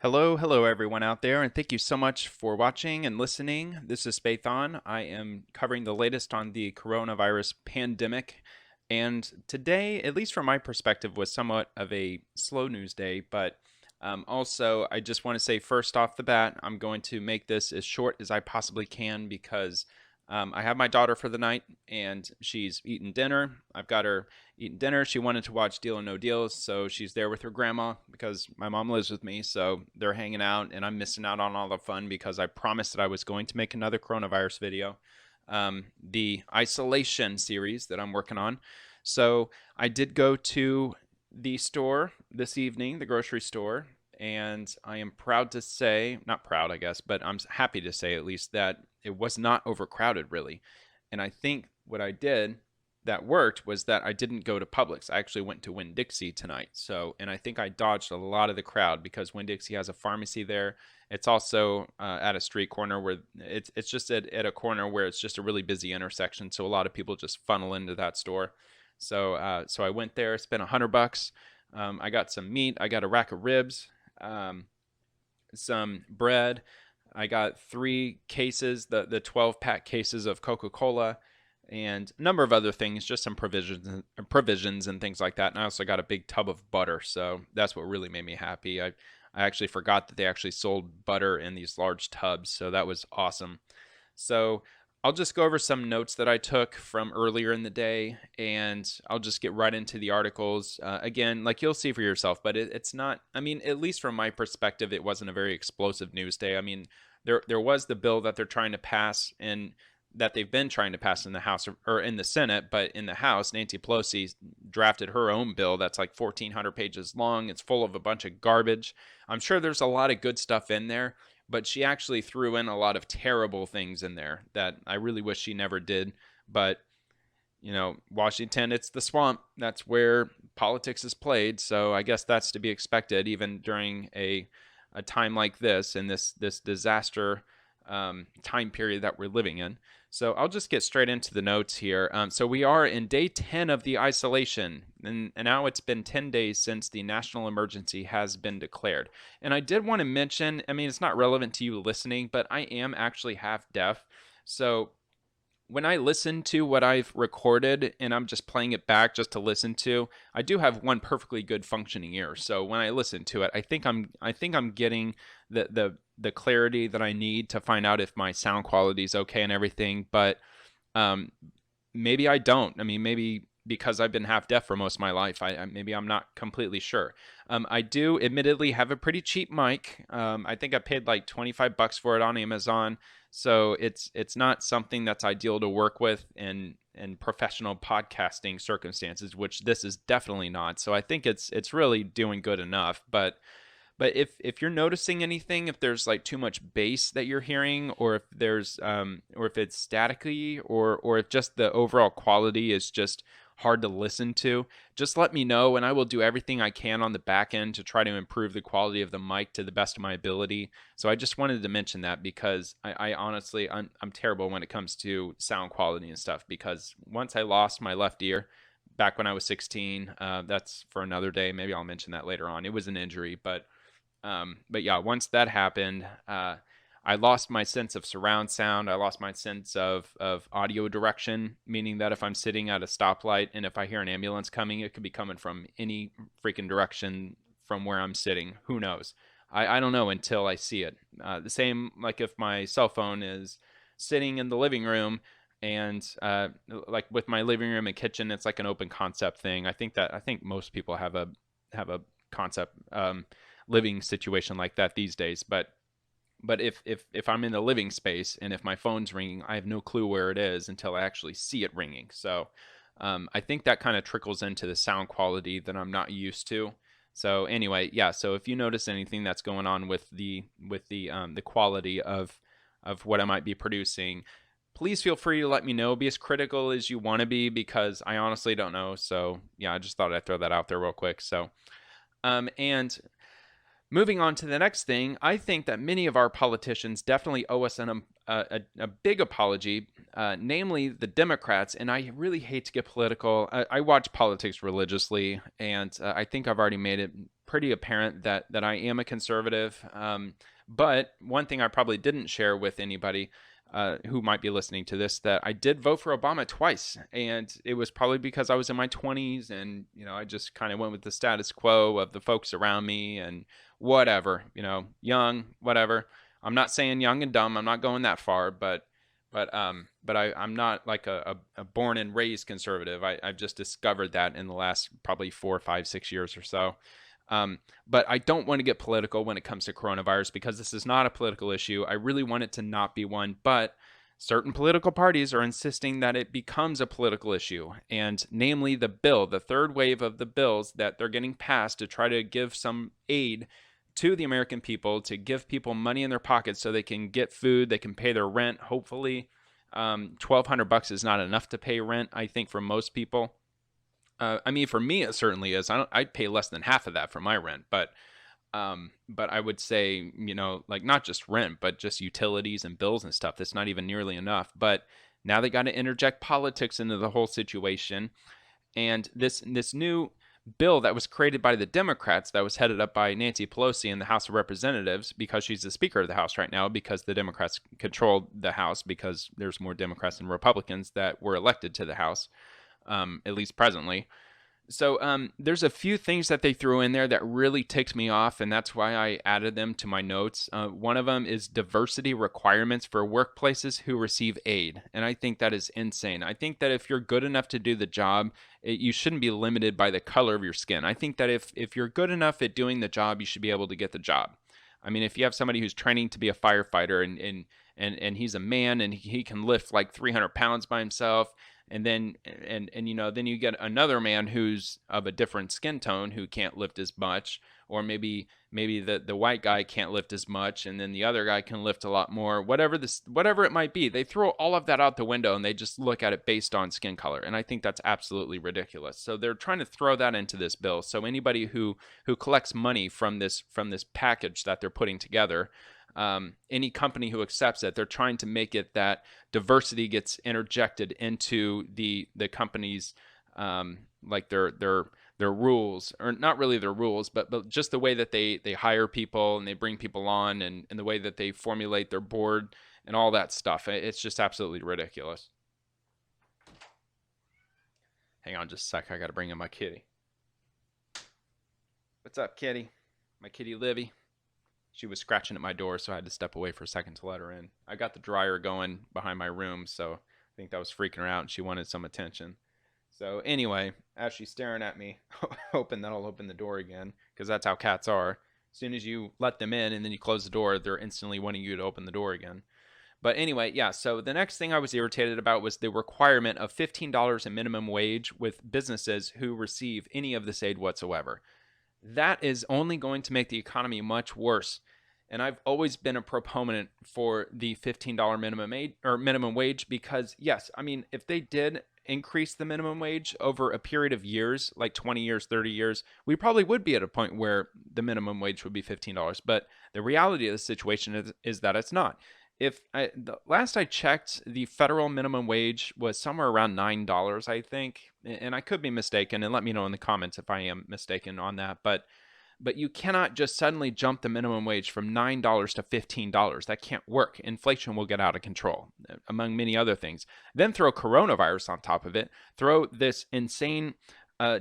Hello everyone out there, and thank you so much for watching and listening. This is Spathon. I am covering the latest on the coronavirus pandemic, and today, at least from my perspective, was somewhat of a slow news day, but also I just want to say first off the bat, I'm going to make this as short as I possibly can because I have my daughter for the night, and she's eaten dinner. I've got her eating dinner. She wanted to watch Deal or No Deals, so she's there with her grandma because my mom lives with me. So they're hanging out, and I'm missing out on all the fun because I promised that I was going to make another coronavirus video, the isolation series that I'm working on. So I did go to the store this evening, the grocery store, and I am proud to say, not proud, I guess, but I'm happy to say at least that it was not overcrowded really. And I think what I did that worked was that I didn't go to Publix. I actually went to Winn-Dixie tonight. So, and I think I dodged a lot of the crowd because Winn-Dixie has a pharmacy there. It's also at a street corner where it's just at a corner where it's just a really busy intersection. So a lot of people just funnel into that store. So I went there, spent $100. I got some meat. I got a rack of ribs, some bread. I got 3 cases, the 12-pack cases of Coca-Cola, and a number of other things, just some provisions and things like that. And I also got a big tub of butter, so that's what really made me happy. I actually forgot that they actually sold butter in these large tubs, so that was awesome. So I'll just go over some notes that I took from earlier in the day, and I'll just get right into the articles. Again, like you'll see for yourself, but it's not, I mean, at least from my perspective, it wasn't a very explosive news day. I mean, there was the bill that they're trying to pass and that they've been trying to pass in the House or in the Senate, but in the House, Nancy Pelosi drafted her own bill that's like 1,400 pages long. It's full of a bunch of garbage. I'm sure there's a lot of good stuff in there, but she actually threw in a lot of terrible things in there that I really wish she never did. But, you know, Washington, it's the swamp. That's where politics is played. So I guess that's to be expected even during a time like this and this disaster time period that we're living in. So I'll just get straight into the notes here. So we are in day 10 of the isolation, and now it's been 10 days since the national emergency has been declared. And I did want to mention, I mean, it's not relevant to you listening, but I am actually half deaf. So when I listen to what I've recorded and I'm just playing it back just to listen to, I do have one perfectly good functioning ear. So when I listen to it, I think I'm getting the clarity that I need to find out if my sound quality is okay and everything. But maybe I don't. I mean, maybe because I've been half deaf for most of my life, maybe I'm not completely sure. I do admittedly have a pretty cheap mic. I think I paid like $25 for it on Amazon. So it's not something that's ideal to work with in professional podcasting circumstances, which this is definitely not. So I think it's really doing good enough. But if you're noticing anything, if there's like too much bass that you're hearing, or if there's or if it's staticky, or if just the overall quality is just hard to listen to, just let me know, and I will do everything I can on the back end to try to improve the quality of the mic to the best of my ability. So I just wanted to mention that because I honestly I'm terrible when it comes to sound quality and stuff. Because once I lost my left ear back when I was 16, that's for another day. Maybe I'll mention that later on. It was an injury, but yeah, once that happened, I lost my sense of surround sound. I lost my sense of audio direction, meaning that if I'm sitting at a stoplight and if I hear an ambulance coming, it could be coming from any freaking direction from where I'm sitting. Who knows? I don't know until I see it. The same like if my cell phone is sitting in the living room and like with my living room and kitchen, it's like an open concept thing. I think most people have a concept living situation like that these days. But if I'm in the living space and if my phone's ringing, I have no clue where it is until I actually see it ringing. So I think that kind of trickles into the sound quality that I'm not used to. So anyway, yeah. So if you notice anything that's going on with the quality of what I might be producing, please feel free to let me know. Be as critical as you want to be, because I honestly don't know. So yeah, I just thought I'd throw that out there real quick. So and moving on to the next thing, I think that many of our politicians definitely owe us a big apology, namely the Democrats. And I really hate to get political. I watch politics religiously, and I think I've already made it pretty apparent that I am a conservative. But one thing I probably didn't share with anybody who might be listening to this, that I did vote for Obama twice, and it was probably because I was in my 20s, and I just kind of went with the status quo of the folks around me and whatever, young, whatever. I'm not saying young and dumb. I'm not going that far, but I'm not like a born and raised conservative. I've just discovered that in the last probably 4, 5, 6 years or so. But I don't want to get political when it comes to coronavirus, because this is not a political issue. I really want it to not be one, but certain political parties are insisting that it becomes a political issue, and namely the third wave of the bills that they're getting passed to try to give some aid to the American people, to give people money in their pockets so they can get food, they can pay their rent. Hopefully, $1,200 is not enough to pay rent, I think, for most people. I mean, for me, it certainly is. I'd pay less than half of that for my rent, but I would say, like not just rent, but just utilities and bills and stuff. That's not even nearly enough. But now they got to interject politics into the whole situation, and this new bill that was created by the Democrats, that was headed up by Nancy Pelosi in the House of Representatives, because she's the Speaker of the House right now, because the Democrats control the House, because there's more Democrats than Republicans that were elected to the House. At least presently. So there's a few things that they threw in there that really ticked me off, and that's why I added them to my notes. One of them is diversity requirements for workplaces who receive aid, and I think that is insane. I think that if you're good enough to do the job, you shouldn't be limited by the color of your skin. I think that if you're good enough at doing the job, you should be able to get the job. I mean, if you have somebody who's training to be a firefighter and he's a man and he can lift like 300 pounds by himself, and then then you get another man who's of a different skin tone who can't lift as much, or maybe the white guy can't lift as much, and then the other guy can lift a lot more. Whatever it might be, they throw all of that out the window and they just look at it based on skin color, and I think that's absolutely ridiculous. So they're trying to throw that into this bill. So anybody who collects money from this package that they're putting together, any company who accepts it, they're trying to make it that diversity gets interjected into the company's like their rules, or not really their rules, but just the way that they hire people and they bring people on, and the way that they formulate their board and all that stuff. It's just absolutely ridiculous. Hang on just a sec. I got to bring in my kitty. What's up, kitty? My kitty Livy. She was scratching at my door, so I had to step away for a second to let her in. I got the dryer going behind my room, so I think that was freaking her out, and she wanted some attention. So anyway, as she's staring at me, hoping that I'll open the door again, because that's how cats are. As soon as you let them in and then you close the door, they're instantly wanting you to open the door again. But anyway, yeah, so the next thing I was irritated about was the requirement of $15 in minimum wage with businesses who receive any of this aid whatsoever. That is only going to make the economy much worse. And I've always been a proponent for the $15 minimum wage, because yes, I mean, if they did increase the minimum wage over a period of years, like 20 years, 30 years, we probably would be at a point where the minimum wage would be $15. But the reality of the situation is that it's not. The last I checked, the federal minimum wage was somewhere around $9, I think, and I could be mistaken, and let me know in the comments if I am mistaken on that. But you cannot just suddenly jump the minimum wage from $9 to $15. That can't work. Inflation will get out of control, among many other things. Then throw coronavirus on top of it. Throw this insane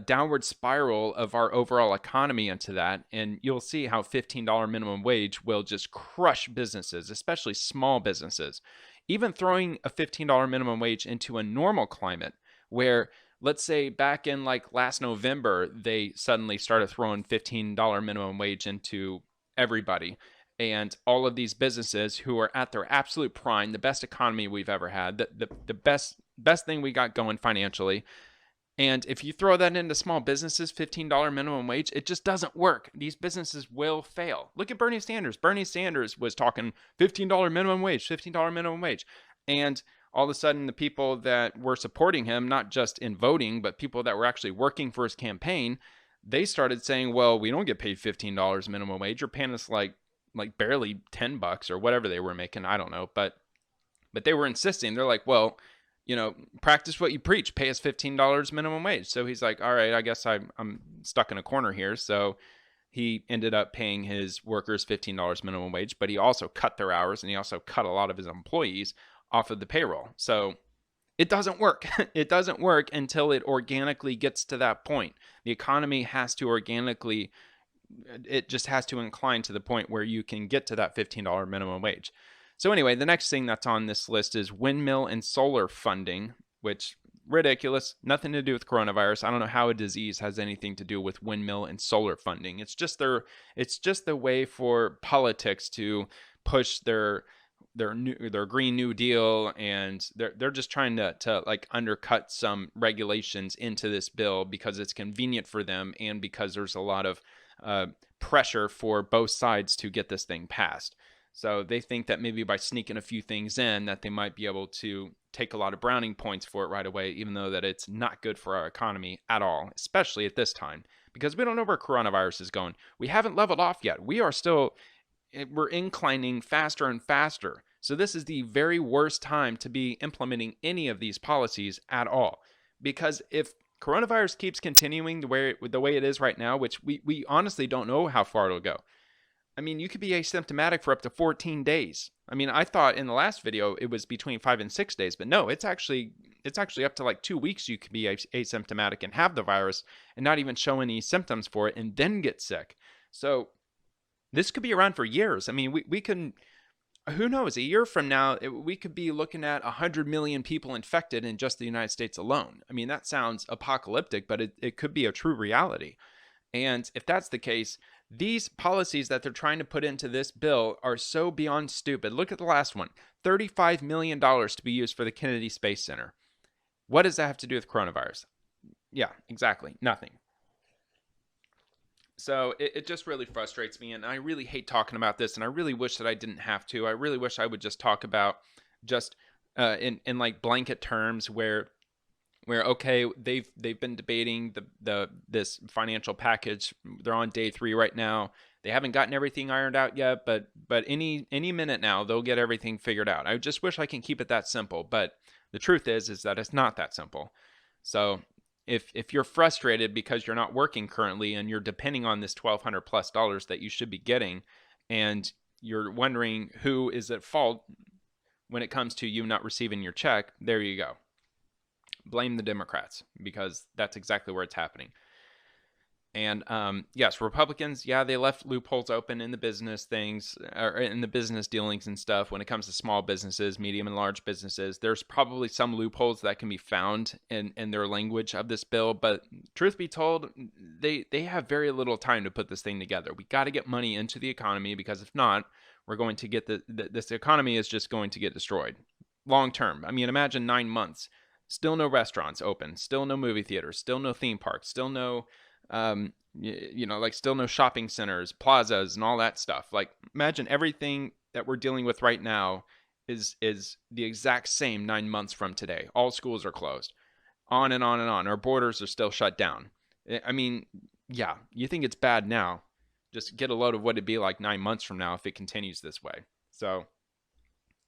downward spiral of our overall economy into that, and you'll see how $15 minimum wage will just crush businesses, especially small businesses. Even throwing a $15 minimum wage into a normal climate where, let's say back in like last November, they suddenly started throwing $15 minimum wage into everybody. And all of these businesses who are at their absolute prime, the best economy we've ever had, the best thing we got going financially. And if you throw that into small businesses, $15 minimum wage, it just doesn't work. These businesses will fail. Look at Bernie Sanders. Bernie Sanders was talking $15 minimum wage, $15 minimum wage. And all of a sudden, the people that were supporting him, not just in voting, but people that were actually working for his campaign, they started saying, well, we don't get paid $15 minimum wage. You're paying us like barely $10 or whatever they were making. I don't know. But they were insisting. They're like, well, practice what you preach. Pay us $15 minimum wage. So he's like, all right, I guess I'm stuck in a corner here. So he ended up paying his workers $15 minimum wage, but he also cut their hours and he also cut a lot of his employees off of the payroll. So it doesn't work. It doesn't work until it organically gets to that point. The economy has to organically, it just has to incline to the point where you can get to that $15 minimum wage. So anyway, the next thing that's on this list is windmill and solar funding, which ridiculous, nothing to do with coronavirus. I don't know how a disease has anything to do with windmill and solar funding. It's just the way for politics to push their Green New Deal, and they're just trying to like undercut some regulations into this bill because it's convenient for them and because there's a lot of pressure for both sides to get this thing passed. So they think that maybe by sneaking a few things in that they might be able to take a lot of browning points for it right away, even though that it's not good for our economy at all, especially at this time, because we don't know where coronavirus is going. We haven't leveled off yet. We're inclining faster and faster. So this is the very worst time to be implementing any of these policies at all. Because if coronavirus keeps continuing the way it is right now, which we honestly don't know how far it'll go. I mean, you could be asymptomatic for up to 14 days. I mean, I thought in the last video it was between 5 and 6 days, but no, it's actually up to like 2 weeks you could be asymptomatic and have the virus and not even show any symptoms for it and then get sick. So this could be around for years. I mean, we can, who knows, a year from now, we could be looking at 100 million people infected in just the United States alone. I mean, that sounds apocalyptic, but it could be a true reality. And if that's the case, these policies that they're trying to put into this bill are so beyond stupid. Look at the last one, $35 million to be used for the Kennedy Space Center. What does that have to do with coronavirus? Yeah, exactly. Nothing. So it just really frustrates me, and I really hate talking about this, and I really wish that I didn't have to. I really wish I would just talk about just in like blanket terms where okay, they've been debating this financial package. They're on day 3 right now. They haven't gotten everything ironed out yet, but any minute now they'll get everything figured out. I just wish I can keep it that simple, but the truth is that it's not that simple. So if you're frustrated because you're not working currently and you're depending on this $1,200+ that you should be getting, and you're wondering who is at fault when it comes to you not receiving your check, there you go. Blame the Democrats, because that's exactly where it's happening. And yes, Republicans, yeah, they left loopholes open in the business things, or in the business dealings and stuff when it comes to small businesses, medium and large businesses. There's probably some loopholes that can be found in their language of this bill, but truth be told, they have very little time to put this thing together. We got to get money into the economy, because if not, we're going to get this economy is just going to get destroyed long term. I mean, imagine 9 months. Still no restaurants open, still no movie theaters, still no theme parks, still no, still no shopping centers, plazas, and all that stuff. Like, imagine everything that we're dealing with right now is the exact same 9 months from today. All schools are closed, on and on and on. Our borders are still shut down. I mean, yeah, you think it's bad now. Just get a load of what it'd be like 9 months from now if it continues this way. So,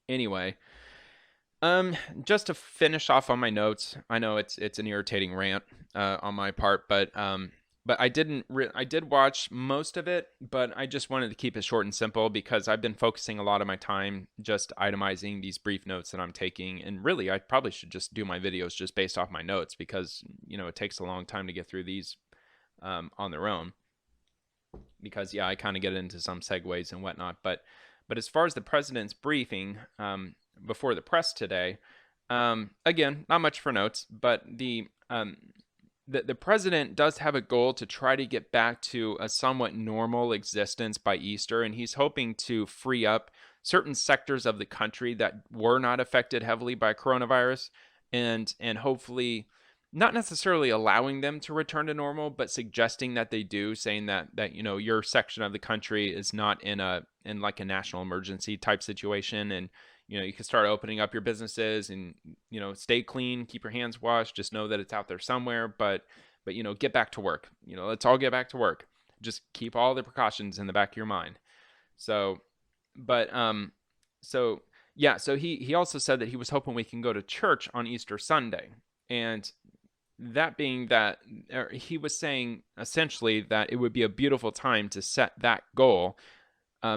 anyway. Just to finish off on my notes, I know it's an irritating rant on my part, but I did watch most of it, but I just wanted to keep it short and simple because I've been focusing a lot of my time just itemizing these brief notes that I'm taking, and really I probably should just do my videos just based off my notes, because it takes a long time to get through these on their own, because yeah, I kind of get into some segues and whatnot, but as far as the president's briefing before the press today, again, not much for notes, but the president does have a goal to try to get back to a somewhat normal existence by Easter, and he's hoping to free up certain sectors of the country that were not affected heavily by coronavirus, and hopefully not necessarily allowing them to return to normal, but suggesting that they do, saying that your section of the country is not in like a national emergency type situation, and you can start opening up your businesses and, stay clean, keep your hands washed, just know that it's out there somewhere, but get back to work. Let's all get back to work. Just keep all the precautions in the back of your mind. So he also said that he was hoping we can go to church on Easter Sunday. And that being that, he was saying essentially that it would be a beautiful time to set that goal,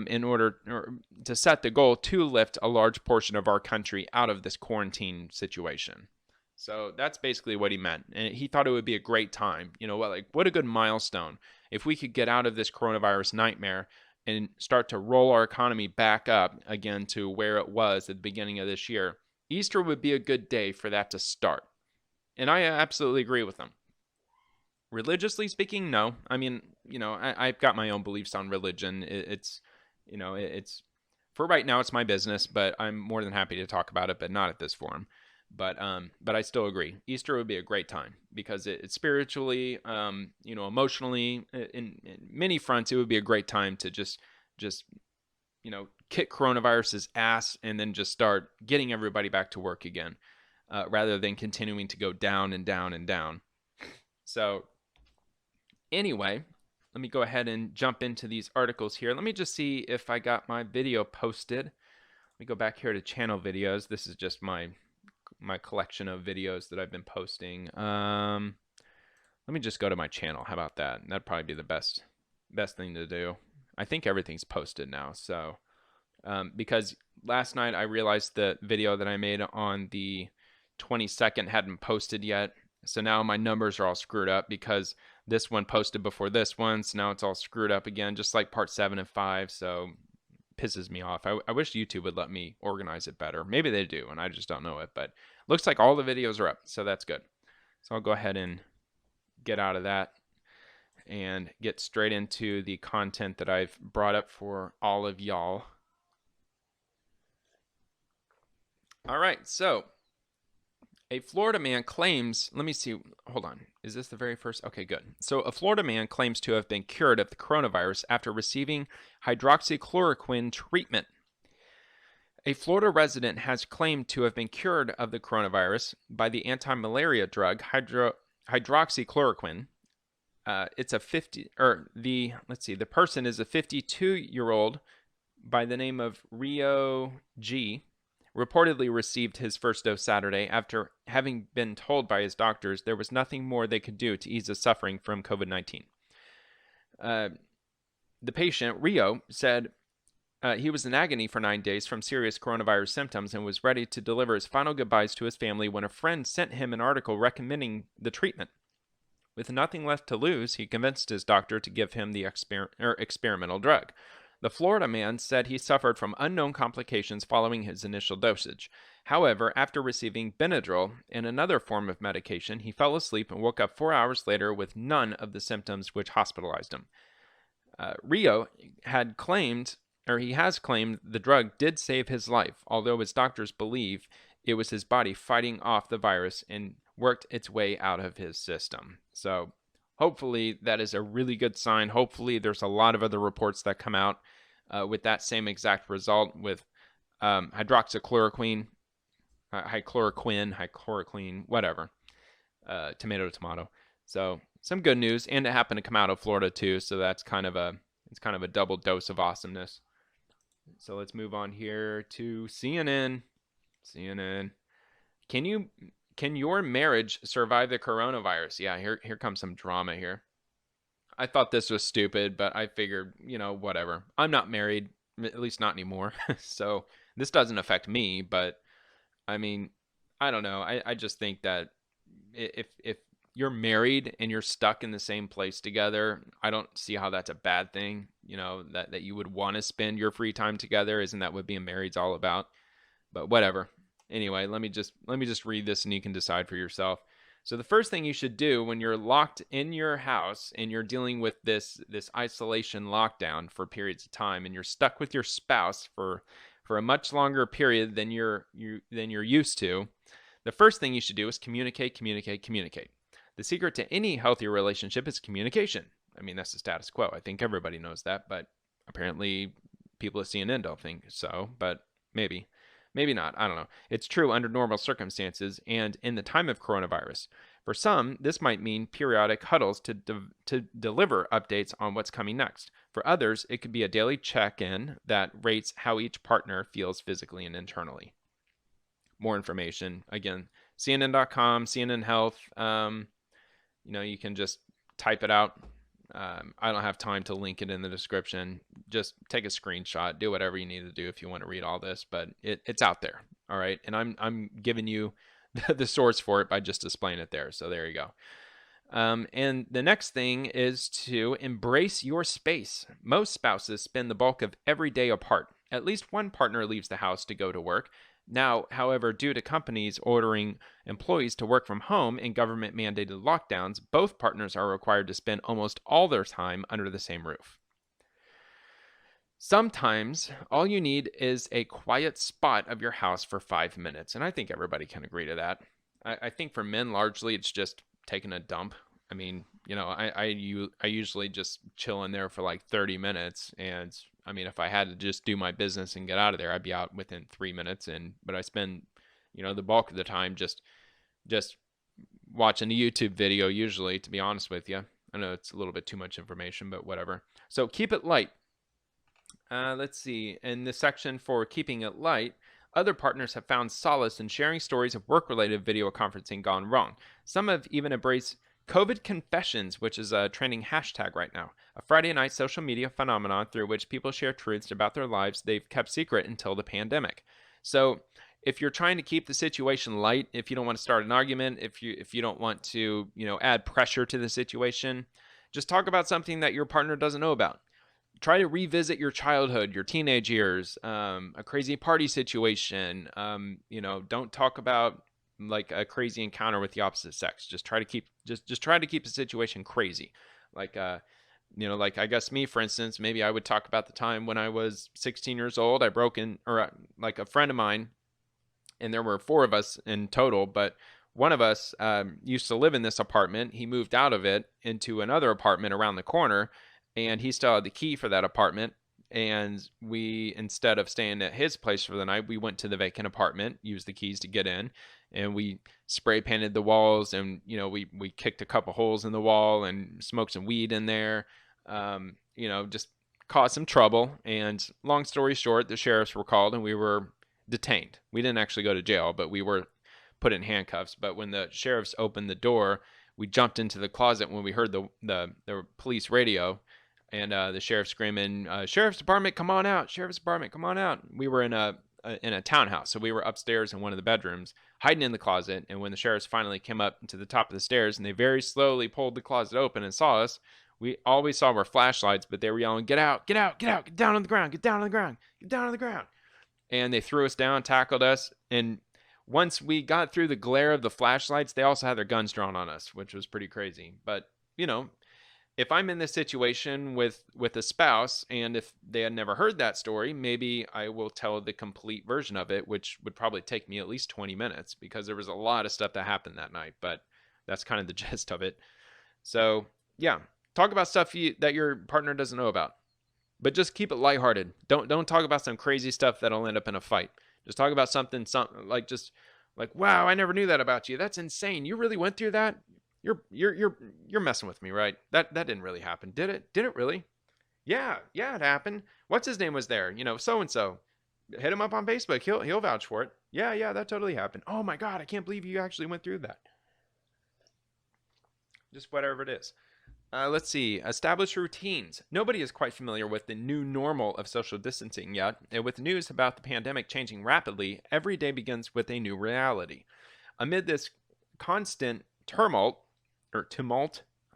in order or to set the goal to lift a large portion of our country out of this quarantine situation. So that's basically what he meant. And he thought it would be a great time. What a good milestone if we could get out of this coronavirus nightmare and start to roll our economy back up again to where it was at the beginning of this year. Easter would be a good day for that to start. And I absolutely agree with him. Religiously speaking, no. I mean, I've got my own beliefs on religion. It's for right now, it's my business, but I'm more than happy to talk about it, but not at this forum. But I still agree. Easter would be a great time because it's spiritually, emotionally, in many fronts, it would be a great time to just kick coronavirus's ass and then just start getting everybody back to work again, rather than continuing to go down and down and down. So anyway, let me go ahead and jump into these articles here. Let me just see if I got my video posted. Let me go back here to channel videos. This is just my collection of videos that I've been posting. Let me just go to my channel. How about that? That'd probably be the best thing to do. I think everything's posted now. So because last night I realized the video that I made on the 22nd hadn't posted yet. So now my numbers are all screwed up because this one posted before this one. So now it's all screwed up again, just like part 7 and 5. So pisses me off. I wish YouTube would let me organize it better. Maybe they do, and I just don't know it. But looks like all the videos are up, so that's good. So I'll go ahead and get out of that and get straight into the content that I've brought up for all of y'all. All right, so a Florida man claims, let me see, hold on. Is this the very first? Okay, good. So a Florida man claims to have been cured of the coronavirus after receiving hydroxychloroquine treatment. A Florida resident has claimed to have been cured of the coronavirus by the anti-malaria drug hydroxychloroquine. The person is a 52-year-old by the name of Rio G. Reportedly received his first dose Saturday after having been told by his doctors there was nothing more they could do to ease his suffering from COVID-19. The patient, Rio, said he was in agony for 9 days from serious coronavirus symptoms and was ready to deliver his final goodbyes to his family when a friend sent him an article recommending the treatment. With nothing left to lose, he convinced his doctor to give him the experimental drug. The Florida man said he suffered from unknown complications following his initial dosage. However, after receiving Benadryl and another form of medication, he fell asleep and woke up 4 hours later with none of the symptoms which hospitalized him. Rio has claimed the drug did save his life, although his doctors believe it was his body fighting off the virus and worked its way out of his system. So hopefully that is a really good sign. Hopefully there's a lot of other reports that come out with that same exact result with hydroxychloroquine, hydrochloroquine, whatever, tomato. So some good news, and it happened to come out of Florida too. So that's kind of a double dose of awesomeness. So let's move on here to CNN. Can your marriage survive the coronavirus? Yeah, here comes some drama here. I thought this was stupid, but I figured, whatever. I'm not married, at least not anymore. So this doesn't affect me, but I mean, I don't know. I just think that if you're married and you're stuck in the same place together, I don't see how that's a bad thing. That you would want to spend your free time together. Isn't that what being married's all about? But whatever. Anyway, let me just read this and you can decide for yourself. So the first thing you should do when you're locked in your house and you're dealing with this isolation lockdown for periods of time and you're stuck with your spouse for a much longer period than you're used to, the first thing you should do is communicate. The secret to any healthy relationship is communication. I mean, that's the status quo. I think everybody knows that, but apparently people at CNN don't think so, but maybe not. I don't know. It's true under normal circumstances and in the time of coronavirus. For some, this might mean periodic huddles to deliver updates on what's coming next. For others, it could be a daily check-in that rates how each partner feels physically and internally. More information, again, CNN.com, CNN Health. You can just type it out. I don't have time to link it in the description. Just take a screenshot, do whatever you need to do if you want to read all this, but it's out there. All right. And I'm giving you the source for it by just displaying it there. So there you go. And the next thing is to embrace your space. Most spouses spend the bulk of every day apart. At least one partner leaves the house to go to work. Now, however, due to companies ordering employees to work from home in government mandated lockdowns, both partners are required to spend almost all their time under the same roof. Sometimes all you need is a quiet spot of your house for 5 minutes, and I think everybody can agree to that. I think for men, largely, it's just taking a dump. I mean, I usually just chill in there for like 30 minutes, and I mean, if I had to just do my business and get out of there, I'd be out within 3 minutes. But I spend, the bulk of the time just watching a YouTube video, usually, to be honest with you. I know it's a little bit too much information, but whatever. So keep it light. Let's see. In the section for keeping it light, other partners have found solace in sharing stories of work-related video conferencing gone wrong. Some have even embraced COVID confessions, which is a trending hashtag right now, a Friday night social media phenomenon through which people share truths about their lives they've kept secret until the pandemic. So if you're trying to keep the situation light, if you don't want to start an argument, if you don't want to, add pressure to the situation, just talk about something that your partner doesn't know about. Try to revisit your childhood, your teenage years, a crazy party situation. Don't talk about like a crazy encounter with the opposite sex. Just try to keep the situation crazy. Like I guess me, for instance, maybe I would talk about the time when I was 16 years old. I broke in, or like a friend of mine, and there were 4 of us in total, but one of us used to live in this apartment. He moved out of it into another apartment around the corner, and he still had the key for that apartment. And we, instead of staying at his place for the night, we went to the vacant apartment, used the keys to get in, and we spray painted the walls, and we kicked a couple holes in the wall and smoked some weed in there. Just caused some trouble. And long story short, the sheriffs were called and we were detained. We didn't actually go to jail, but we were put in handcuffs. But when the sheriffs opened the door, we jumped into the closet when we heard the police radio. And the sheriff screaming, "Sheriff's Department, come on out! Sheriff's Department, come on out!" We were in a townhouse, so we were upstairs in one of the bedrooms, hiding in the closet. And when the sheriffs finally came up to the top of the stairs, and they very slowly pulled the closet open and saw us, we all we saw were flashlights, but they were yelling, "Get out! Get out! Get out! Get down on the ground! Get down on the ground! Get down on the ground!" And they threw us down, tackled us, and once we got through the glare of the flashlights, they also had their guns drawn on us, which was pretty crazy. But if I'm in this situation with a spouse, and if they had never heard that story, maybe I will tell the complete version of it, which would probably take me at least 20 minutes because there was a lot of stuff that happened that night, but that's kind of the gist of it. So yeah, talk about stuff that your partner doesn't know about, but just keep it lighthearted. Don't talk about some crazy stuff that'll end up in a fight. Just talk about something like, wow, I never knew that about you. That's insane. You really went through that? You're messing with me, right? That didn't really happen, did it? Did it really? Yeah, it happened. What's his name was there? So and so. Hit him up on Facebook. He'll vouch for it. Yeah, that totally happened. Oh my God, I can't believe you actually went through that. Just whatever it is. Let's see. Establish routines. Nobody is quite familiar with the new normal of social distancing yet, and with news about the pandemic changing rapidly, every day begins with a new reality. Amid this constant tumult, I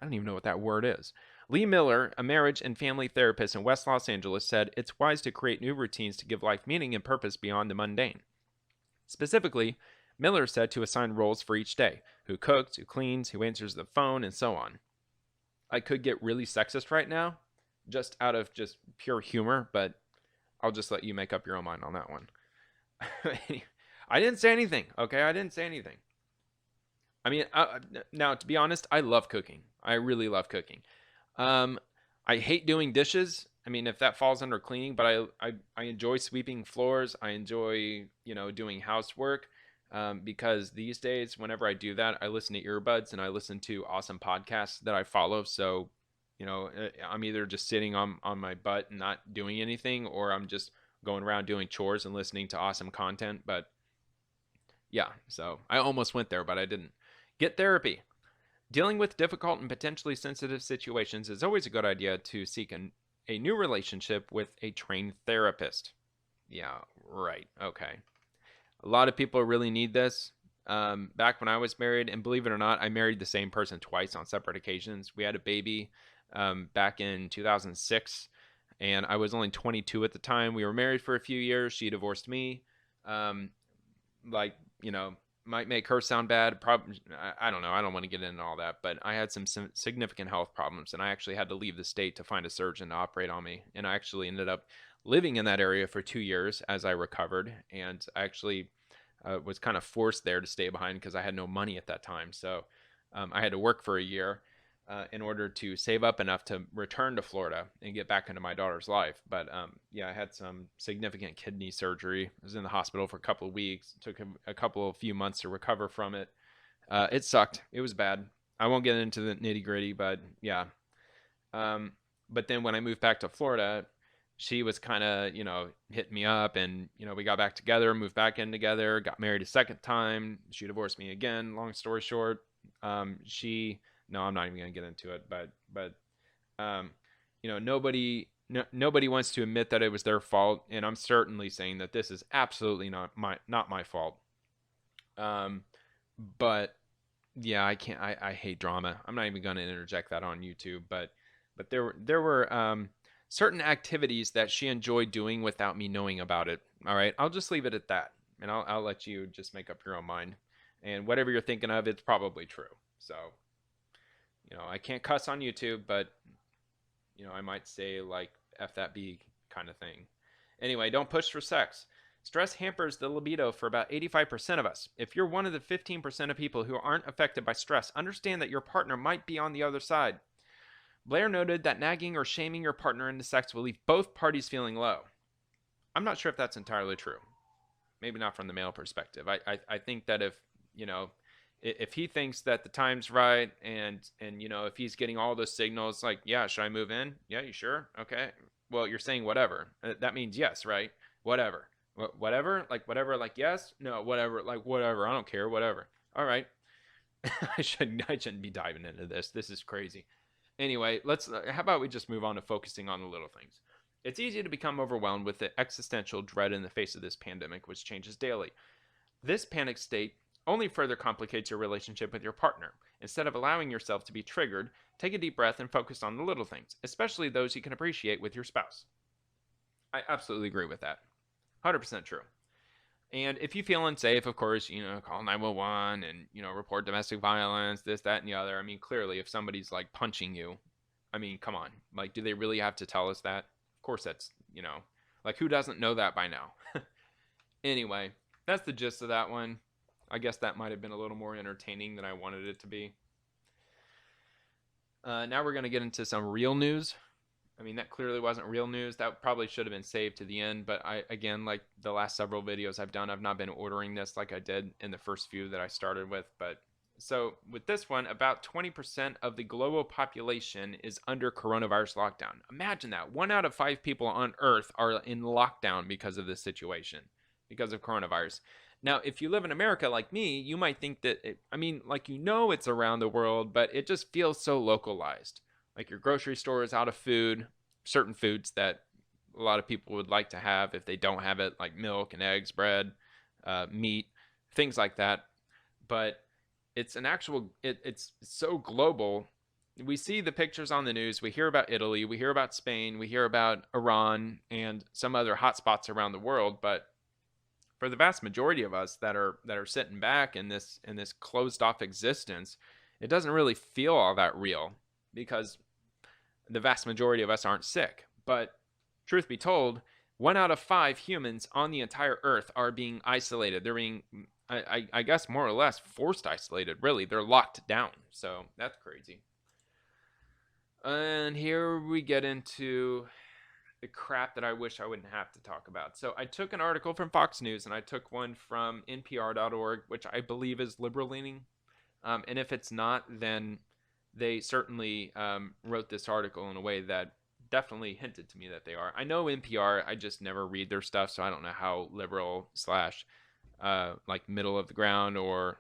don't even know what that word is. Lee Miller, a marriage and family therapist in West Los Angeles, said it's wise to create new routines to give life meaning and purpose beyond the mundane. Specifically, Miller said to assign roles for each day: who cooks, who cleans, who answers the phone, and so on. I could get really sexist right now, just out of just pure humor, but I'll just let you make up your own mind on that one. I didn't say anything, okay? I didn't say anything. I mean, now, to be honest, I love cooking. I really love cooking. I hate doing dishes. I mean, if that falls under cleaning, but I enjoy sweeping floors. I enjoy, doing housework, because these days, whenever I do that, I listen to earbuds and I listen to awesome podcasts that I follow. So, I'm either just sitting on my butt and not doing anything, or I'm just going around doing chores and listening to awesome content. But Yeah, so I almost went there, but I didn't. Get therapy. Dealing with difficult and potentially sensitive situations is always a good idea to seek a new relationship with a trained therapist. Yeah, right. Okay. A lot of people really need this. Back when I was married, and believe it or not, I married the same person twice on separate occasions. We had a baby back in 2006, and I was only 22 at the time. We were married for a few years. She divorced me. Um, like, you know, might make her sound bad. Probably, I don't know. I don't want to get into all that, but I had some significant health problems, and I actually had to leave the state to find a surgeon to operate on me. And I actually ended up living in that area for 2 years as I recovered, and I actually was kind of forced there to stay behind because I had no money at that time. So I had to work for a year in order to save up enough to return to Florida and get back into my daughter's life. But yeah, I had some significant kidney surgery. I was in the hospital for a couple of weeks. It took a few months to recover from it. It sucked. It was bad. I won't get into the nitty gritty, but yeah. Um, but then when I moved back to Florida, she was kind of, hitting me up, and, we got back together, moved back in together, got married a second time. She divorced me again. Long story short, no, I'm not even going to get into it, but, um, nobody wants to admit that it was their fault. And I'm certainly saying that this is absolutely not my fault. Um, but yeah, I can't. I hate drama. I'm not even going to interject that on YouTube. But there were certain activities that she enjoyed doing without me knowing about it. All right, I'll just leave it at that, and I'll let you just make up your own mind. And whatever you're thinking of, it's probably true. So I can't cuss on YouTube, but I might say like "f that b" kind of thing. Anyway, don't push for sex. Stress hampers the libido for about 85% of us. If you're one of the 15% of people who aren't affected by stress, understand that your partner might be on the other side. Blair noted that nagging or shaming your partner into sex will leave both parties feeling low. I'm not sure if that's entirely true. Maybe not from the male perspective. I think that if he thinks that the time's right, and if he's getting all those signals like, yeah, should I move in? Yeah, you sure? Okay. Well, you're saying whatever. That means yes, right? Whatever. Whatever? Like whatever, like yes? No, whatever, like whatever. I don't care, whatever. All right. I shouldn't be diving into this. This is crazy. Anyway, how about we just move on to focusing on the little things. It's easy to become overwhelmed with the existential dread in the face of this pandemic, which changes daily. This panic state only further complicates your relationship with your partner. Instead of allowing yourself to be triggered, take a deep breath and focus on the little things, especially those you can appreciate with your spouse. I absolutely agree with that. 100% true. And if you feel unsafe, of course, call 911 and, report domestic violence, this, that, and the other. I mean, clearly, if somebody's like punching you, I mean, come on. Like, do they really have to tell us that? Of course, that's, like, who doesn't know that by now? Anyway, that's the gist of that one. I guess that might have been a little more entertaining than I wanted it to be. Now we're going to get into some real news. I mean, that clearly wasn't real news. That probably should have been saved to the end. But again, like the last several videos I've done, I've not been ordering this like I did in the first few that I started with. But so with this one, about 20% of the global population is under coronavirus lockdown. Imagine that. 1 out of 5 people on Earth are in lockdown because of this situation, because of coronavirus. Now, if you live in America like me, you might think that, it's around the world, but it just feels so localized. Like your grocery store is out of food, certain foods that a lot of people would like to have if they don't have it, like milk and eggs, bread, meat, things like that. But it's it's so global. We see the pictures on the news. We hear about Italy, we hear about Spain, we hear about Iran and some other hotspots around the world. But for the vast majority of us that are sitting back in this closed off existence, it doesn't really feel all that real because the vast majority of us aren't sick. But truth be told, 1 out of 5 humans on the entire earth are being isolated. They're being, I guess, more or less forced isolated. Really, they're locked down. So that's crazy. And here we get into the crap that I wish I wouldn't have to talk about. So I took an article from Fox News and I took one from NPR.org, which I believe is liberal leaning. And if it's not, then they certainly wrote this article in a way that definitely hinted to me that they are. I know NPR, I just never read their stuff, so I don't know how liberal slash like middle of the ground or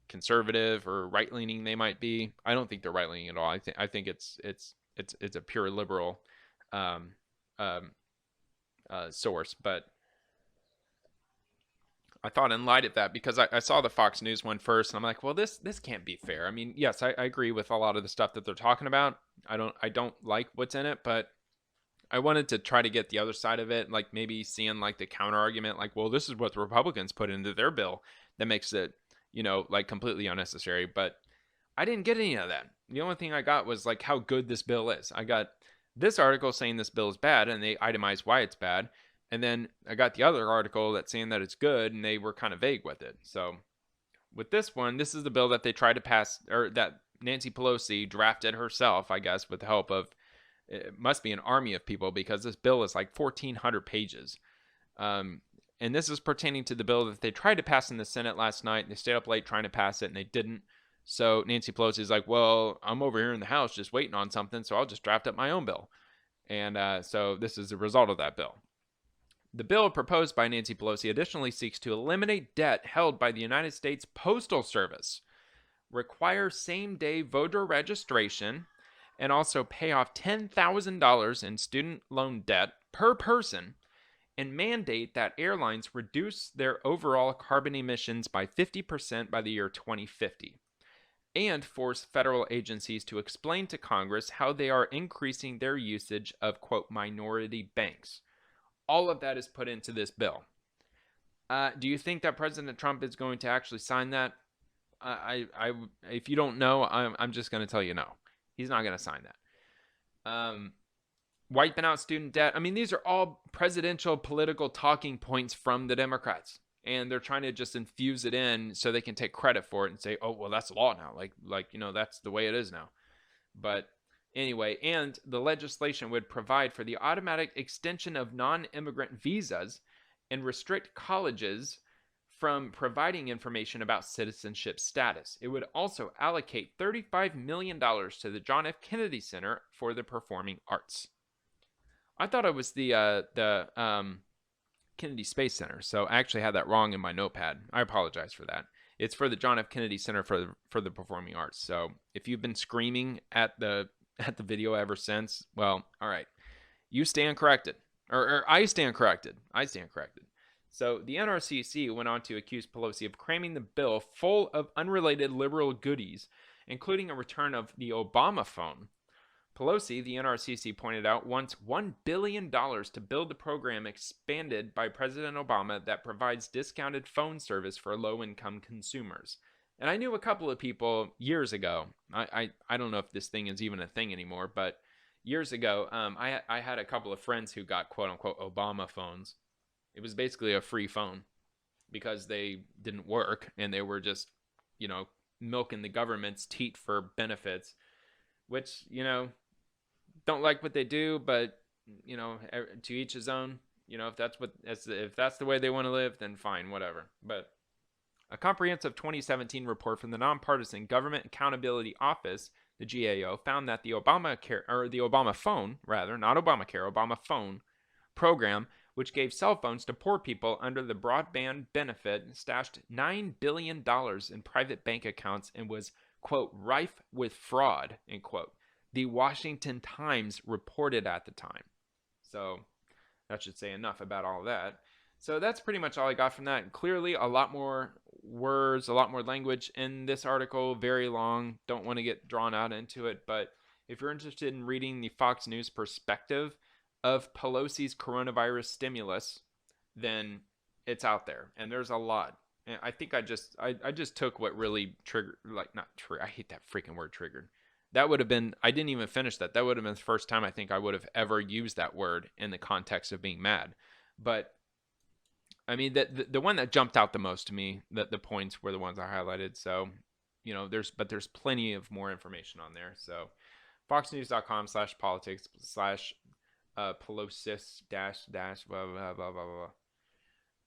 conservative or right leaning they might be. I don't think they're right leaning at all. I think it's a pure liberal um, um, source. But I thought in light of that, because I saw the Fox News one first, and I'm like, well, this can't be fair. I mean, yes, I agree with a lot of the stuff that they're talking about. I don't like what's in it, but I wanted to try to get the other side of it, like maybe seeing like the counter argument, like, well, this is what the Republicans put into their bill that makes it, like completely unnecessary. But I didn't get any of that. The only thing I got was like how good this bill is. I got this article saying this bill is bad, and they itemize why it's bad. And then I got the other article that's saying that it's good, and they were kind of vague with it. So with this one, this is the bill that they tried to pass, or that Nancy Pelosi drafted herself, I guess, with the help of, it must be an army of people, because this bill is like 1,400 pages. Um, and this is pertaining to the bill that they tried to pass in the Senate last night. They stayed up late trying to pass it, and they didn't. So Nancy Pelosi is like, well, I'm over here in the House just waiting on something, so I'll just draft up my own bill. And so this is the result of that bill. The bill proposed by Nancy Pelosi additionally seeks to eliminate debt held by the United States Postal Service, require same-day voter registration, and also pay off $10,000 in student loan debt per person, and mandate that airlines reduce their overall carbon emissions by 50% by the year 2050, and force federal agencies to explain to Congress how they are increasing their usage of, quote, minority banks. All of that is put into this bill. Do you think that President Trump is going to actually sign that? If you don't know, I'm just going to tell you no. He's not going to sign that. Wiping out student debt. I mean, these are all presidential political talking points from the Democrats, and they're trying to just infuse it in so they can take credit for it and say, "Oh, well, that's law now." Like that's the way it is now. But anyway, and the legislation would provide for the automatic extension of non-immigrant visas and restrict colleges from providing information about citizenship status. It would also allocate $35 million to the John F. Kennedy Center for the Performing Arts. I thought it was the Kennedy Space Center, so I actually had that wrong in my notepad. I apologize for that. It's for the John F. Kennedy Center for the Performing Arts. So if you've been screaming at the video ever since, well, all right, you stand corrected, or I stand corrected. I stand corrected. So the NRCC went on to accuse Pelosi of cramming the bill full of unrelated liberal goodies, including a return of the Obama phone. Pelosi, the NRCC pointed out, wants $1 billion to build the program expanded by President Obama that provides discounted phone service for low-income consumers. And I knew a couple of people years ago. I don't know if this thing is even a thing anymore, but years ago, I had a couple of friends who got quote-unquote Obama phones. It was basically a free phone because they didn't work, and they were just, milking the government's teat for benefits, which, don't like what they do, but to each his own. If that's the way they want to live, then fine, whatever. But a comprehensive 2017 report from the Nonpartisan Government Accountability Office, the GAO, found that the Obama phone, rather, not Obamacare, Obama phone program, which gave cell phones to poor people under the broadband benefit, stashed $9 billion in private bank accounts and was, quote, rife with fraud, end quote. The Washington Times reported at the time. So that should say enough about all of that. So that's pretty much all I got from that. Clearly, a lot more words, a lot more language in this article, very long. Don't want to get drawn out into it. But if you're interested in reading the Fox News perspective of Pelosi's coronavirus stimulus, then it's out there. And there's a lot. And I think I just took what really triggered, I hate that freaking word, triggered. That would have been, I didn't even finish that. That would have been the first time I think I would have ever used that word in the context of being mad. But I mean, the one that jumped out the most to me, the points were the ones I highlighted. So, there's plenty of more information on there. So, foxnews.com/politics/ Pelosis dash blah blah blah blah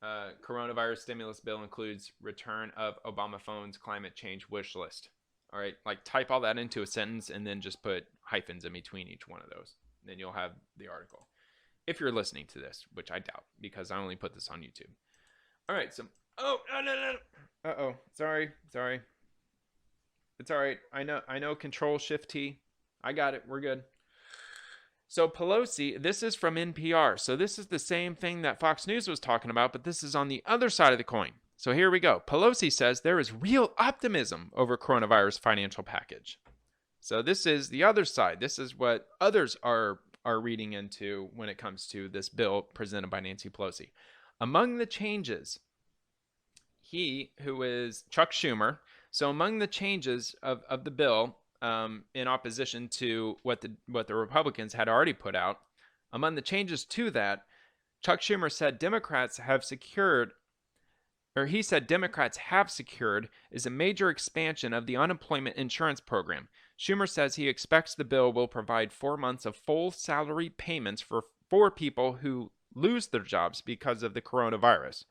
blah. Coronavirus stimulus bill includes return of Obama phone's climate change wish list. All right, type all that into a sentence and then just put hyphens in between each one of those. Then you'll have the article. If you're listening to this, which I doubt because I only put this on YouTube. All right, some Oh, no, no, no. Uh-oh. Sorry. It's all right. I know control shift T. I got it. We're good. So Pelosi, this is from NPR. So this is the same thing that Fox News was talking about, but this is on the other side of the coin. So here we go. Pelosi says there is real optimism over coronavirus financial package. So this is the other side. This is what others are reading into when it comes to this bill presented by Nancy Pelosi. Among the changes, he, who is Chuck Schumer, so among the changes of the bill, in opposition to what the Republicans had already put out, among the changes to that, Chuck Schumer said Democrats have secured is a major expansion of the unemployment insurance program. Schumer says he expects the bill will provide 4 months of full salary payments for people who lose their jobs because of the coronavirus.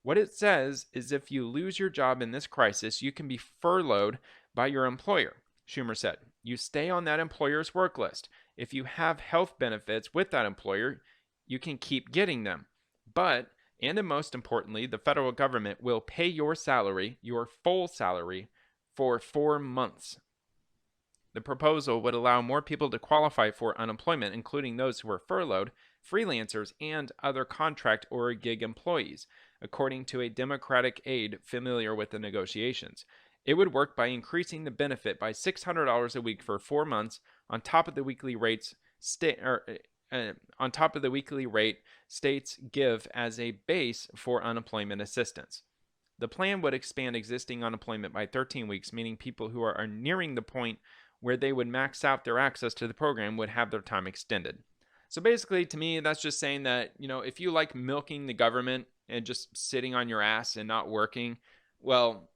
What it says is if you lose your job in this crisis, you can be furloughed by your employer, Schumer said. You stay on that employer's work list. If you have health benefits with that employer, you can keep getting them. But, and most importantly, the federal government will pay your salary, your full salary, for 4 months. The proposal would allow more people to qualify for unemployment, including those who are furloughed, freelancers, and other contract or gig employees, according to a Democratic aide familiar with the negotiations. It would work by increasing the benefit by $600 a week for 4 months on top of the weekly rate states give as a base for unemployment assistance. The plan would expand existing unemployment by 13 weeks, meaning people who are nearing the point where they would max out their access to the program would have their time extended. So basically, to me, that's just saying that, if you like milking the government and just sitting on your ass and not working, well,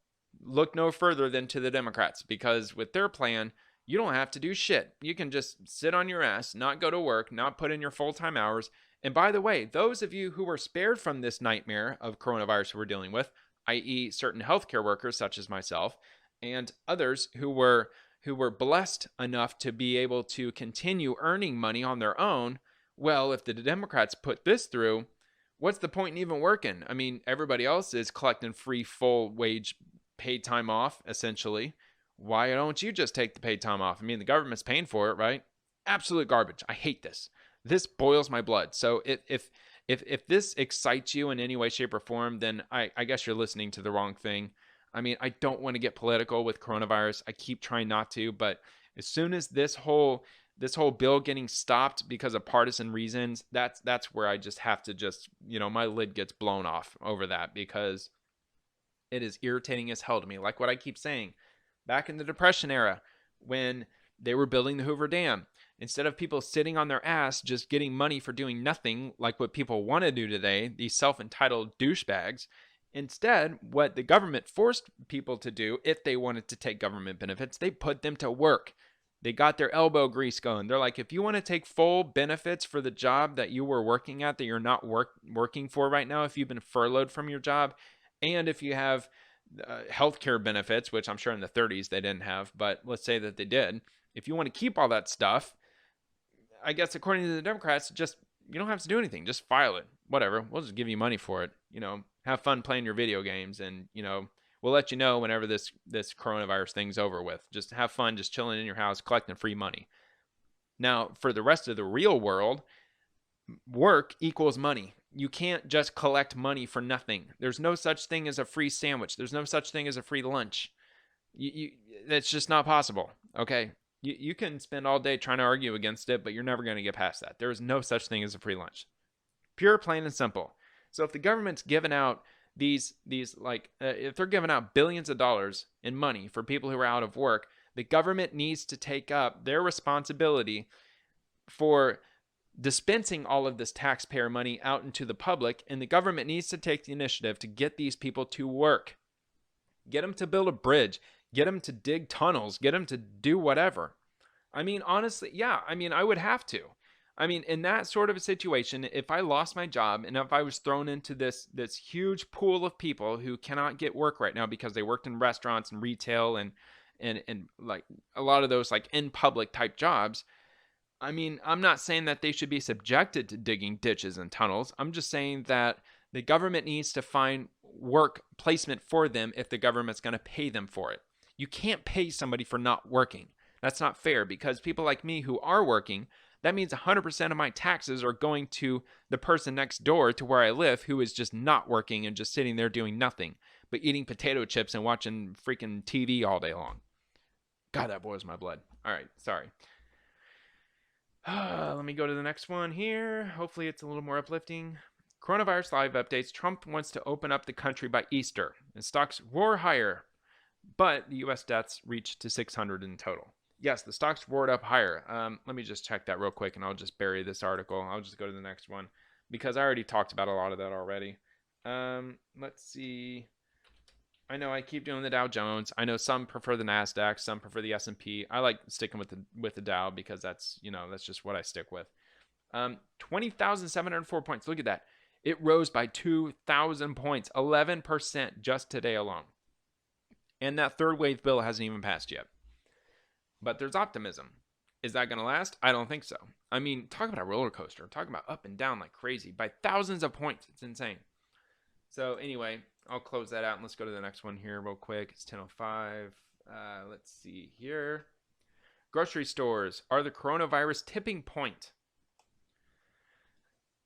look no further than to the Democrats, because with their plan, you don't have to do shit. You can just sit on your ass, not go to work, not put in your full-time hours. And by the way, those of you who were spared from this nightmare of coronavirus we're dealing with, i.e. certain healthcare workers such as myself, and others who were blessed enough to be able to continue earning money on their own, well, if the Democrats put this through, what's the point in even working? I mean, everybody else is collecting free full wage paid time off, essentially. Why don't you just take the paid time off? I mean, the government's paying for it, right? Absolute garbage. I hate this. This boils my blood. So if this excites you in any way, shape, or form, then I guess you're listening to the wrong thing. I mean, I don't want to get political with coronavirus. I keep trying not to, but as soon as this whole bill getting stopped because of partisan reasons, that's where I just have to my lid gets blown off over that, because it is irritating as hell to me. Like what I keep saying, back in the Depression era, when they were building the Hoover Dam, instead of people sitting on their ass just getting money for doing nothing like what people want to do today, these self-entitled douchebags, instead, what the government forced people to do, if they wanted to take government benefits, they put them to work. They got their elbow grease going. They're like, if you want to take full benefits for the job that you were working at, that you're not working for right now, if you've been furloughed from your job, and if you have healthcare benefits, which I'm sure in the 30s they didn't have, but let's say that they did. If you want to keep all that stuff, I guess according to the Democrats, you don't have to do anything. Just file it. Whatever. We'll just give you money for it. Have fun playing your video games, and we'll let you know whenever this coronavirus thing's over with. Just have fun, just chilling in your house, collecting free money. Now, for the rest of the real world, work equals money. You can't just collect money for nothing. There's no such thing as a free sandwich. There's no such thing as a free lunch. That's just not possible. Okay, you can spend all day trying to argue against it, but you're never going to get past that. There is no such thing as a free lunch. Pure, plain, and simple. So if the government's giving out if they're giving out billions of dollars in money for people who are out of work, the government needs to take up their responsibility for dispensing all of this taxpayer money out into the public, and the government needs to take the initiative to get these people to work. Get them to build a bridge. Get them to dig tunnels. Get them to do whatever. I mean, honestly, yeah, I would have to. In that sort of a situation, if I lost my job and if I was thrown into this huge pool of people who cannot get work right now because they worked in restaurants and retail and like a lot of those like in public type jobs, I'm not saying that they should be subjected to digging ditches and tunnels. I'm just saying that the government needs to find work placement for them if the government's going to pay them for it. You can't pay somebody for not working. That's not fair, because people like me who are working, that means 100% of my taxes are going to the person next door to where I live who is just not working and just sitting there doing nothing but eating potato chips and watching freaking TV all day long. God, that boils my blood. All right, sorry. Let me go to the next one here. Hopefully it's a little more uplifting. Coronavirus live updates. Trump wants to open up the country by Easter, and stocks roar higher, but the U.S. deaths reached to 600 in total. Yes, the stocks roared up higher. Let me just check that real quick, and I'll just bury this article. I'll just go to the next one, because I already talked about a lot of that already. Let's see. I know I keep doing the Dow Jones. I know some prefer the NASDAQ, some prefer the S&P. I like sticking with the Dow because that's just what I stick with. 20,704 points. Look at that. It rose by 2,000 points, 11% just today alone. And that third wave bill hasn't even passed yet. But there's optimism. Is that going to last? I don't think so. I mean, talk about a roller coaster. Talk about up and down like crazy by thousands of points. It's insane. So anyway, I'll close that out and let's go to the next one here real quick. It's 10:05. Let's see here. Grocery stores are the coronavirus tipping point.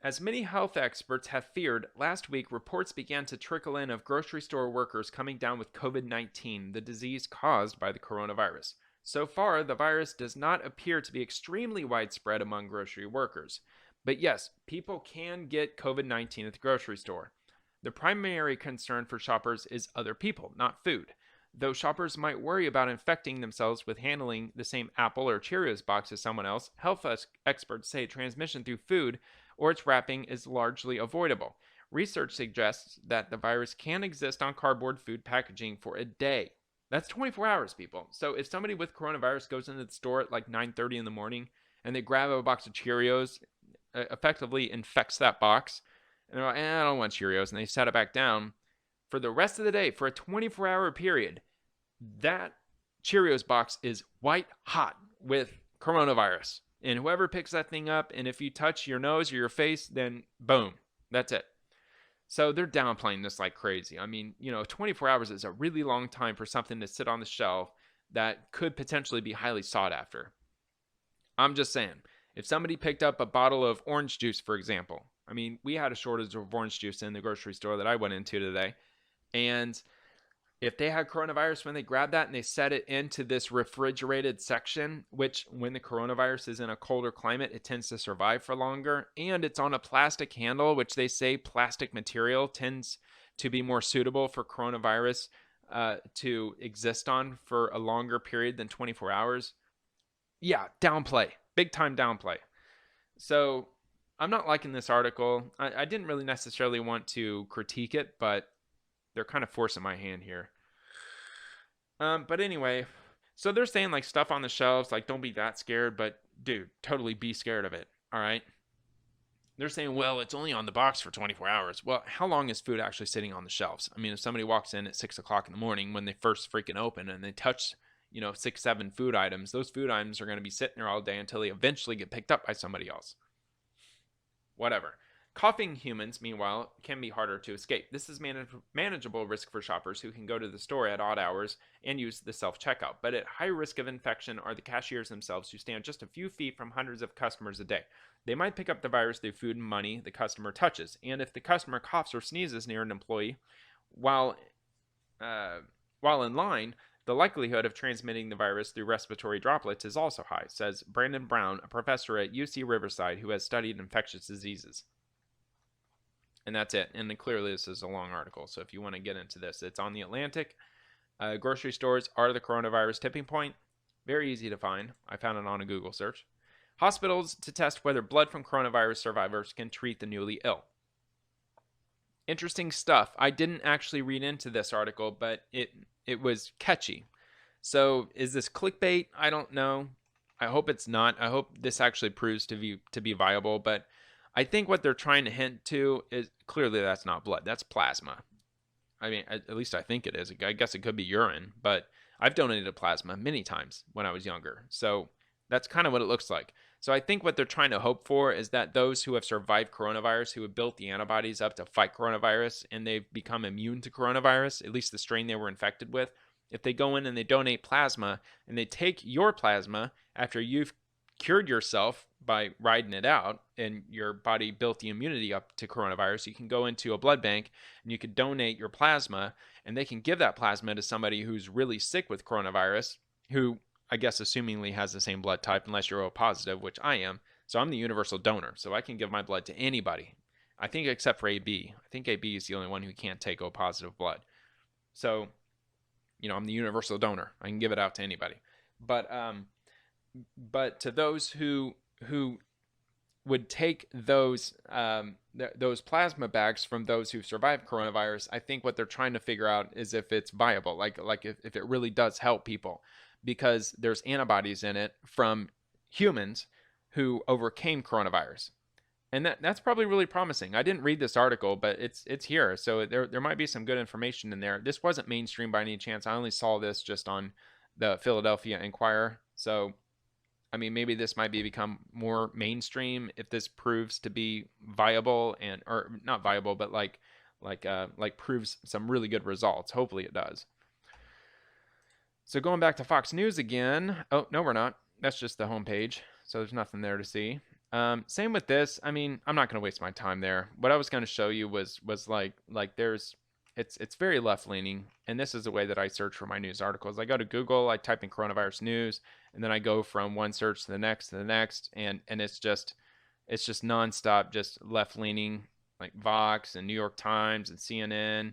As many health experts have feared, last week reports began to trickle in of grocery store workers coming down with COVID-19, the disease caused by the coronavirus. So far, the virus does not appear to be extremely widespread among grocery workers. But yes, people can get COVID-19 at the grocery store. The primary concern for shoppers is other people, not food. Though shoppers might worry about infecting themselves with handling the same Apple or Cheerios box as someone else, health experts say transmission through food or its wrapping is largely avoidable. Research suggests that the virus can exist on cardboard food packaging for a day. That's 24 hours, people. So if somebody with coronavirus goes into the store at like 9:30 in the morning and they grab a box of Cheerios, effectively infects that box, and they're like, I don't want Cheerios, and they set it back down, for the rest of the day, for a 24-hour period, that Cheerios box is white hot with coronavirus. And whoever picks that thing up, and if you touch your nose or your face, then boom, that's it. So they're downplaying this like crazy. I mean, 24 hours is a really long time for something to sit on the shelf that could potentially be highly sought after. I'm just saying, if somebody picked up a bottle of orange juice, for example, I mean, we had a shortage of orange juice in the grocery store that I went into today. And if they had coronavirus when they grabbed that and they set it into this refrigerated section, which when the coronavirus is in a colder climate, it tends to survive for longer. And it's on a plastic handle, which they say plastic material tends to be more suitable for coronavirus to exist on for a longer period than 24 hours. Yeah, downplay. Big time downplay. So I'm not liking this article. I didn't really necessarily want to critique it, but they're kind of forcing my hand here. But anyway, so they're saying like stuff on the shelves, like don't be that scared, but dude, totally be scared of it. All right. They're saying, well, it's only on the box for 24 hours. Well, how long is food actually sitting on the shelves? I mean, if somebody walks in at 6 o'clock in the morning when they first freaking open and they touch, 6, 7 food items, those food items are going to be sitting there all day until they eventually get picked up by somebody else. Whatever. Coughing humans, meanwhile, can be harder to escape. This is manageable risk for shoppers who can go to the store at odd hours and use the self-checkout. But at high risk of infection are the cashiers themselves, who stand just a few feet from hundreds of customers a day. They might pick up the virus through food and money the customer touches. And if the customer coughs or sneezes near an employee while in line, the likelihood of transmitting the virus through respiratory droplets is also high, says Brandon Brown, a professor at UC Riverside who has studied infectious diseases. And that's it. And clearly this is a long article, so if you want to get into this, it's on The Atlantic. Grocery stores are the coronavirus tipping point. Very easy to find. I found it on a Google search. Hospitals to test whether blood from coronavirus survivors can treat the newly ill. Interesting stuff. I didn't actually read into this article, but it was catchy. So is this clickbait? I don't know. I hope it's not. I hope this actually proves to be viable, but I think what they're trying to hint to is clearly that's not blood. That's plasma. I mean, at least I think it is. I guess it could be urine, but I've donated plasma many times when I was younger. So that's kind of what it looks like. So I think what they're trying to hope for is that those who have survived coronavirus, who have built the antibodies up to fight coronavirus, and they've become immune to coronavirus, at least the strain they were infected with, if they go in and they donate plasma and they take your plasma after you've cured yourself by riding it out and your body built the immunity up to coronavirus, you can go into a blood bank and you could donate your plasma, and they can give that plasma to somebody who's really sick with coronavirus, who I guess assumingly has the same blood type, unless you're O positive, which I am. So I'm the universal donor, so I can give my blood to anybody. I think except for AB. I think AB is the only one who can't take O positive blood. So, I'm the universal donor. I can give it out to anybody. But to those who would take those plasma bags from those who've survived coronavirus, I think what they're trying to figure out is if it's viable, like if it really does help people, because there's antibodies in it from humans who overcame coronavirus. And that's probably really promising. I didn't read this article, but it's here. So there might be some good information in there. This wasn't mainstream by any chance. I only saw this just on the Philadelphia Inquirer. So, I mean, maybe this might become more mainstream if this proves to be viable, or not viable, but like proves some really good results. Hopefully it does. So going back to Fox News again. Oh, no, we're not. That's just the homepage. So there's nothing there to see. Same with this. I mean, I'm not going to waste my time there. What I was going to show you was like it's very left leaning, and this is the way that I search for my news articles. I go to Google, I type in coronavirus news, and then I go from one search to the next, and it's just nonstop, just left leaning, like Vox and New York Times and CNN,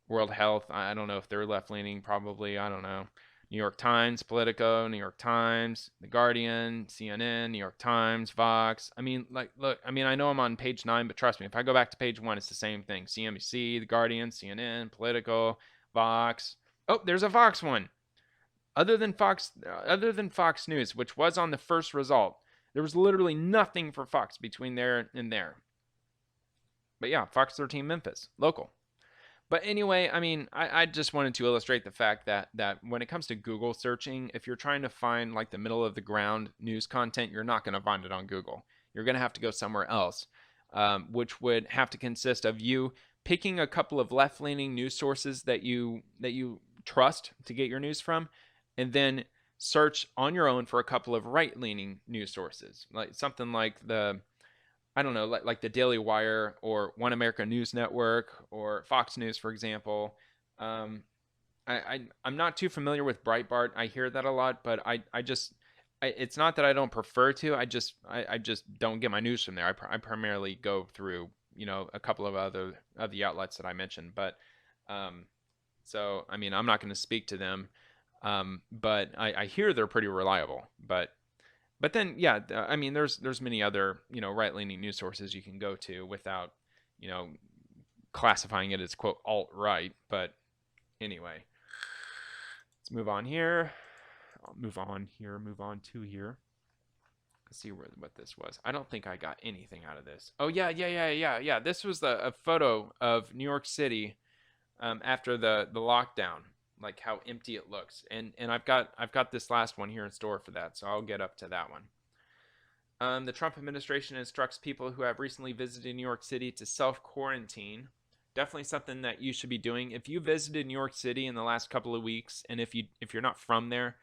World Health. I don't know if they're left leaning, probably. I don't know. New York Times, Politico, New York Times, The Guardian, CNN, New York Times, Vox. I mean, look, I mean, I know I'm on page 9, but trust me, if I go back to page 1, it's the same thing. CNBC, The Guardian, CNN, Politico, Vox. Oh, there's a Vox one. Other than Fox News, which was on the first result, there was literally nothing for Fox between there and there. But yeah, Fox 13 Memphis, local. But anyway, I mean, I just wanted to illustrate the fact that when it comes to Google searching, if you're trying to find like the middle of the ground news content, you're not going to find it on Google. You're going to have to go somewhere else, which would have to consist of you picking a couple of left-leaning news sources that you trust to get your news from, and then search on your own for a couple of right-leaning news sources, like something like I don't know, like the Daily Wire or One America News Network or Fox News, for example. I'm not too familiar with Breitbart. I hear that a lot, but it's not that I don't prefer to. I just don't get my news from there. I primarily go through a couple of the outlets that I mentioned. But so I mean, I'm not going to speak to them, but I hear they're pretty reliable. But then, yeah, I mean, there's many other, right-leaning news sources you can go to without, classifying it as, quote, alt-right. But anyway, let's move on here. I'll move on to here. Let's see what this was. I don't think I got anything out of this. Oh, yeah. This was a photo of New York City after the lockdown. Like how empty it looks, and I've got this last one here in store for that, so I'll get up to that one. The Trump administration instructs people who have recently visited New York City to self-quarantine. Definitely something that you should be doing. If you visited New York City in the last couple of weeks, and if you're not from there,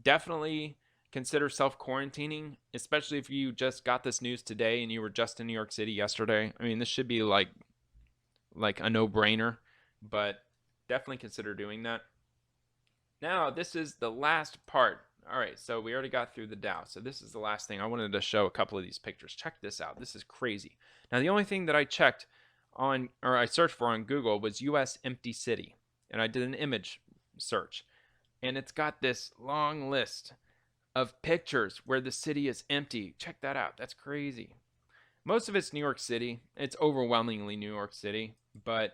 definitely consider self-quarantining, especially if you just got this news today and you were just in New York City yesterday. I mean, this should be like a no-brainer, but definitely consider doing that. Now, this is the last part. All right, so we already got through the Dow. So this is the last thing. I wanted to show a couple of these pictures. Check this out. This is crazy. Now, the only thing that I searched for on Google was U.S. empty city. And I did an image search. And it's got this long list of pictures where the city is empty. Check that out. That's crazy. Most of it's New York City. It's overwhelmingly New York City. But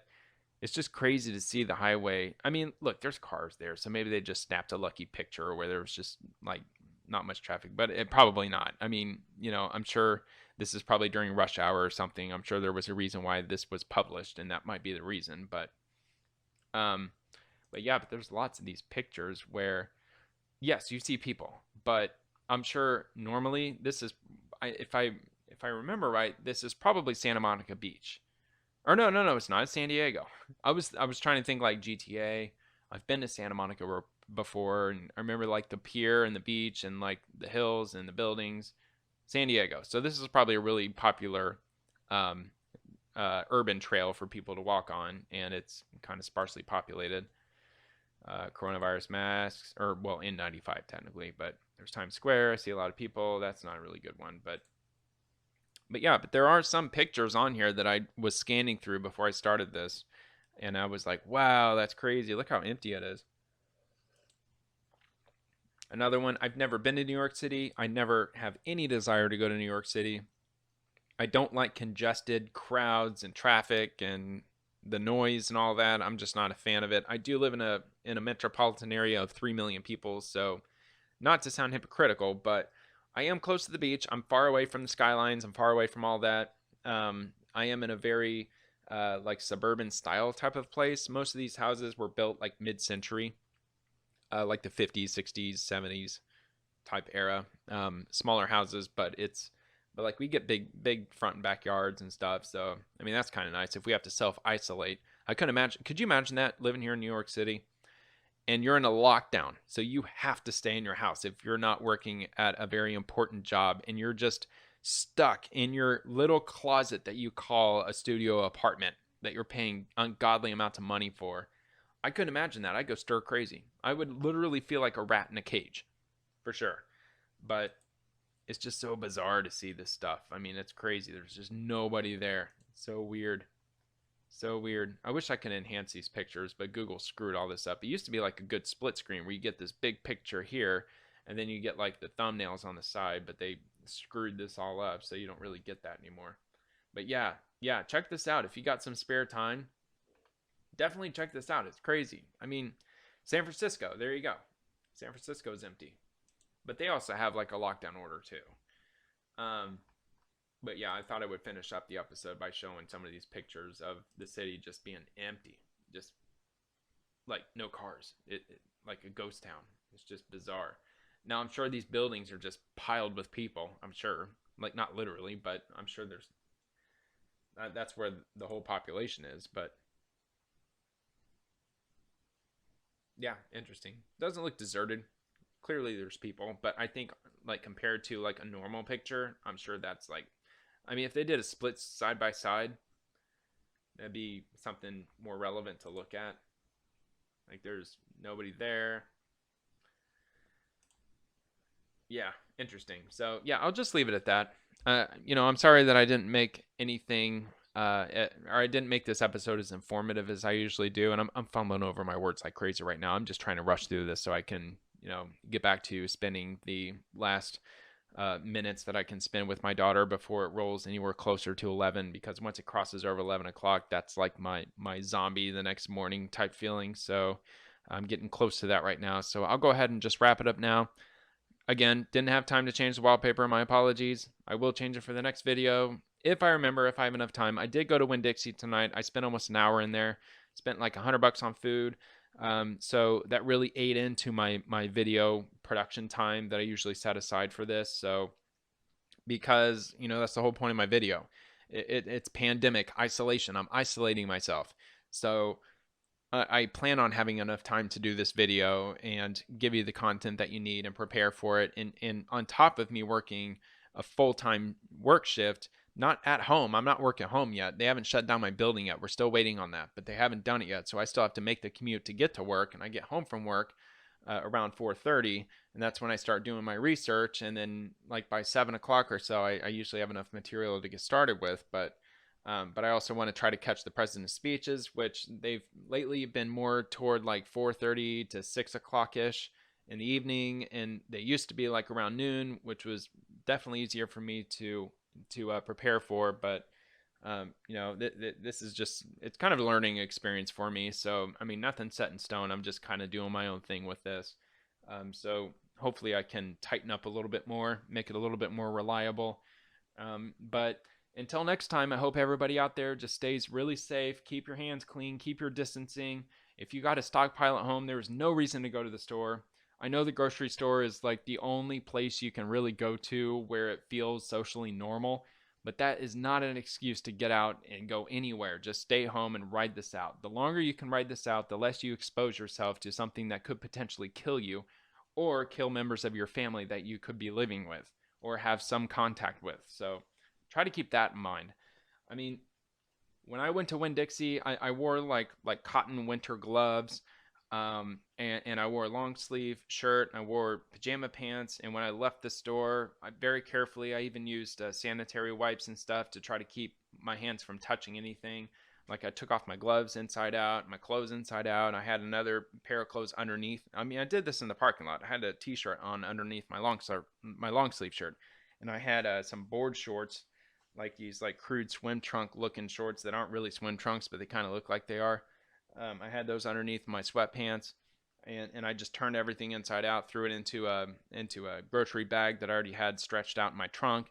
it's just crazy to see the highway. I mean, look, there's cars there, so maybe they just snapped a lucky picture where there was just like not much traffic, but probably not. I mean, I'm sure this is probably during rush hour or something. I'm sure there was a reason why this was published, and that might be the reason. But yeah, but there's lots of these pictures where, yes, you see people, but I'm sure normally this is if I remember right, this is probably Santa Monica Beach. Or no, it's not. It's San Diego. I was trying to think like GTA. I've been to Santa Monica before, and I remember like the pier and the beach and like the hills and the buildings. San Diego. So this is probably a really popular um, urban trail for people to walk on, and it's kind of sparsely populated. Coronavirus masks, or well, N95 technically, but there's Times Square. I see a lot of people. That's not a really good one, but yeah, but there are some pictures on here that I was scanning through before I started this, and I was like, wow, that's crazy. Look how empty it is. Another one, I've never been to New York City. I never have any desire to go to New York City. I don't like congested crowds and traffic and the noise and all that. I'm just not a fan of it. I do live in a metropolitan area of 3 million people, so not to sound hypocritical, but I am close to the beach. I'm far away from the skylines. I'm far away from all that. I am in a very like suburban style type of place. Most of these houses were built like mid-century, like the 50s, 60s, 70s type era. Smaller houses, but like we get big front and backyards and stuff. So I mean that's kind of nice. If we have to self isolate, I couldn't imagine. Could you imagine that living here in New York City? And you're in a lockdown. So you have to stay in your house if you're not working at a very important job and you're just stuck in your little closet that you call a studio apartment that you're paying ungodly amounts of money for. I couldn't imagine that. I'd go stir crazy. I would literally feel like a rat in a cage, for sure. But it's just so bizarre to see this stuff. I mean, it's crazy. There's just nobody there. It's so weird. So weird. I wish I could enhance these pictures, but Google screwed all this up. It used to be like a good split screen where you get this big picture here, and then you get like the thumbnails on the side, but they screwed this all up, so you don't really get that anymore. But yeah, check this out. If you got some spare time, definitely check this out. It's crazy. I mean, San Francisco, there you go. San Francisco is empty. But they also have like a lockdown order too. Um, but yeah, I thought I would finish up the episode by showing some of these pictures of the city just being empty, just like no cars, it like a ghost town. It's just bizarre. Now I'm sure these buildings are just piled with people. I'm sure, like not literally, but I'm sure there's that's where the whole population is. But yeah, interesting. Doesn't look deserted. Clearly there's people, but I think like compared to like a normal picture, I'm sure that's like, I mean, if they did a split side by side, that'd be something more relevant to look at. Like there's nobody there. Yeah, interesting. So yeah, I'll just leave it at that. I'm sorry that I didn't make anything, or I didn't make this episode as informative as I usually do, and I'm fumbling over my words like crazy right now. I'm just trying to rush through this so I can, get back to spending the last minutes that I can spend with my daughter before it rolls anywhere closer to 11. Because once it crosses over 11 o'clock, that's like my zombie the next morning type feeling. So I'm getting close to that right now. So I'll go ahead and just wrap it up now. Again, didn't have time to change the wallpaper. My apologies. I will change it for the next video if I remember, if I have enough time. I did go to Winn-Dixie tonight. I spent almost an hour in there. Spent like $100 on food. So that really ate into my video production time that I usually set aside for this. So because that's the whole point of my video. It's pandemic isolation. I'm isolating myself. So I plan on having enough time to do this video and give you the content that you need and prepare for it. And on top of me working a full-time work shift, not at home. I'm not working at home yet. They haven't shut down my building yet. We're still waiting on that, but they haven't done it yet. So I still have to make the commute to get to work, and I get home from work around 4:30, and that's when I start doing my research. And then like by 7 o'clock or so, I usually have enough material to get started with. But I also want to try to catch the president's speeches, which they've lately been more toward like 4:30 to 6 o'clock ish in the evening, and they used to be like around noon, which was definitely easier for me to prepare for. But this is just, it's kind of a learning experience for me. So I mean, nothing's set in stone. I'm just kind of doing my own thing with this. So hopefully I can tighten up a little bit more, make it a little bit more reliable. But until next time, I hope everybody out there just stays really safe. Keep your hands clean. Keep your distancing. If you got a stockpile at home, there is no reason to go to the store. I know the grocery store is like the only place you can really go to where it feels socially normal, but that is not an excuse to get out and go anywhere. Just stay home and ride this out. The longer you can ride this out, the less you expose yourself to something that could potentially kill you or kill members of your family that you could be living with or have some contact with. So try to keep that in mind. I mean, when I went to Winn-Dixie, I wore like cotton winter gloves, and I wore a long sleeve shirt. I wore pajama pants, and when I left the store, very carefully, I even used sanitary wipes and stuff to try to keep my hands from touching anything. Like I took off my gloves inside out, my clothes inside out. I had another pair of clothes underneath. I mean, I did this in the parking lot. I had a t-shirt on underneath my long sleeve shirt, and I had some board shorts, like these like crude swim trunk looking shorts that aren't really swim trunks, but they kind of look like they are. I had those underneath my sweatpants, and I just turned everything inside out, threw it into a grocery bag that I already had stretched out in my trunk.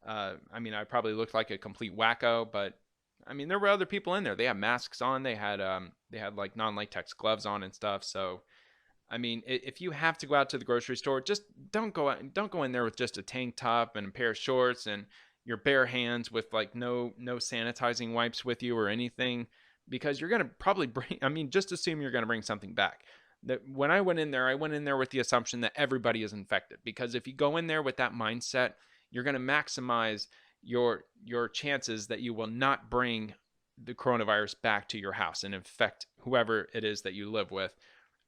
I mean, I probably looked like a complete wacko, but I mean, there were other people in there. They had masks on. They had like non-latex gloves on and stuff. So I mean, if you have to go out to the grocery store, just don't go in there with just a tank top and a pair of shorts and your bare hands with like no sanitizing wipes with you or anything, because you're gonna probably bring. I mean, just assume you're gonna bring something back. That when I went in there with the assumption that everybody is infected, because if you go in there with that mindset, you're gonna maximize your chances that you will not bring the coronavirus back to your house and infect whoever it is that you live with,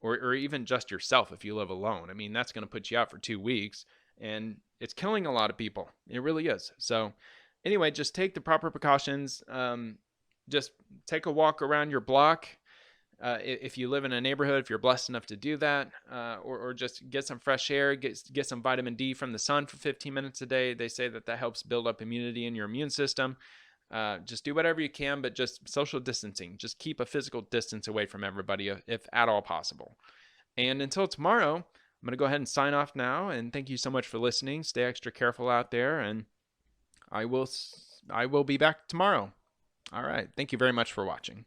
or even just yourself if you live alone. I mean, that's going to put you out for 2 weeks, and it's killing a lot of people. It really is. So, anyway, just take the proper precautions. Just take a walk around your block. If you live in a neighborhood, if you're blessed enough to do that, or just get some fresh air, get some vitamin D from the sun for 15 minutes a day. They say that helps build up immunity in your immune system. Just do whatever you can, but just social distancing. Just keep a physical distance away from everybody if at all possible. And until tomorrow, I'm going to go ahead and sign off now. And thank you so much for listening. Stay extra careful out there, and I will be back tomorrow. All right. Thank you very much for watching.